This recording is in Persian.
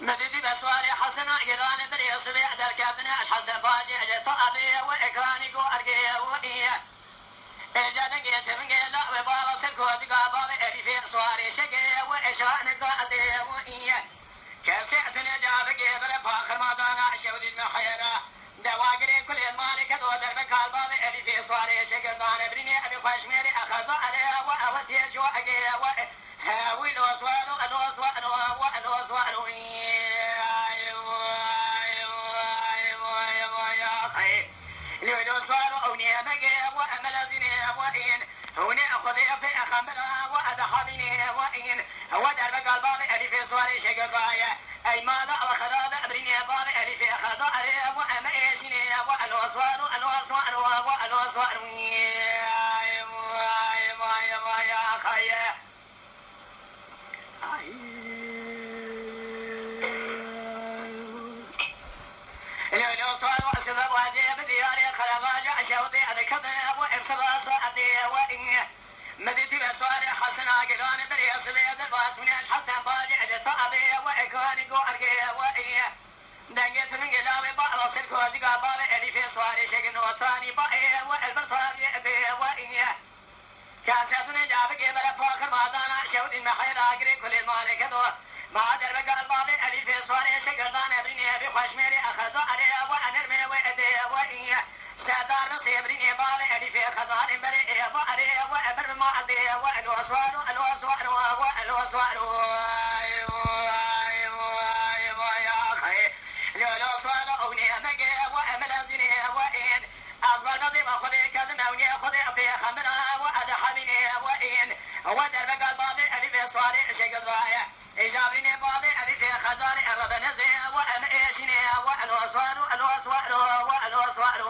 مددي بسواري حسنا جيران بري صبيح دركاتنا حسن باجي طابي وإكراني قو أرقية وإيه إجادة جيت من جيلا وبارا سلكو جقا بابي أريفي صواري شقية وإشران قاعدية وإيه كسعتنا جابقي بلا فاخر ما دانا شودي المخيرة دواقري كل المالك دو دربك البابي أريفي صواري شقردان بريني أبي خشميري أخذ عليها وأوسي جوعقية هاوي لو سوارو أدو سوارو وأدو سوارو لو سوارو أوني أمجي وأمل زيني وإن هوني أخذي في أخمرها وأدخلني وإن ودر بقى البابي ألف سواري شقايا أي ما لا وخذاب أبرني بابي ألف أخذاري وأميسني وألو سوارو ألو سوارو وألو سوارو يا خيا لو صاروا أسباب واجب دياري خلقاج شوطي أذكرنا وإبصبا صعدي وإن مدتي بسواري حسن عقلان بري صبيد الباس من حسن باجع طابي وإكواني قوارقي وإن دنجت من قلابي بعض سلكو جقا بابي اللي في صواري شكن وطاني بائي والبرطاني أبي وإن كاساتنا جابك بلا فاخر ما دانا شوط المحير أقري كل المالك دو ما دربك البابي اللي في صواري شكردان أبريني أبي خشميري أخذ عليها وأنرمي وإدي وإن سادار نصي أبريني بابي اللي في خضان بري وأري وأبر ما عدي والوصوار الوصوار والوصوار يا أخي لو صار أوني أمجي وأمل زيني وإن أصبر نظيم أخذي كذن أوني أخذي في خمرها وأدحبني وإن ودربك البابي اللي في صواري شكردايا إجابني بابي اللي في خضار أرد نزي وأمئيشني والوصوار الوصوار والوصوار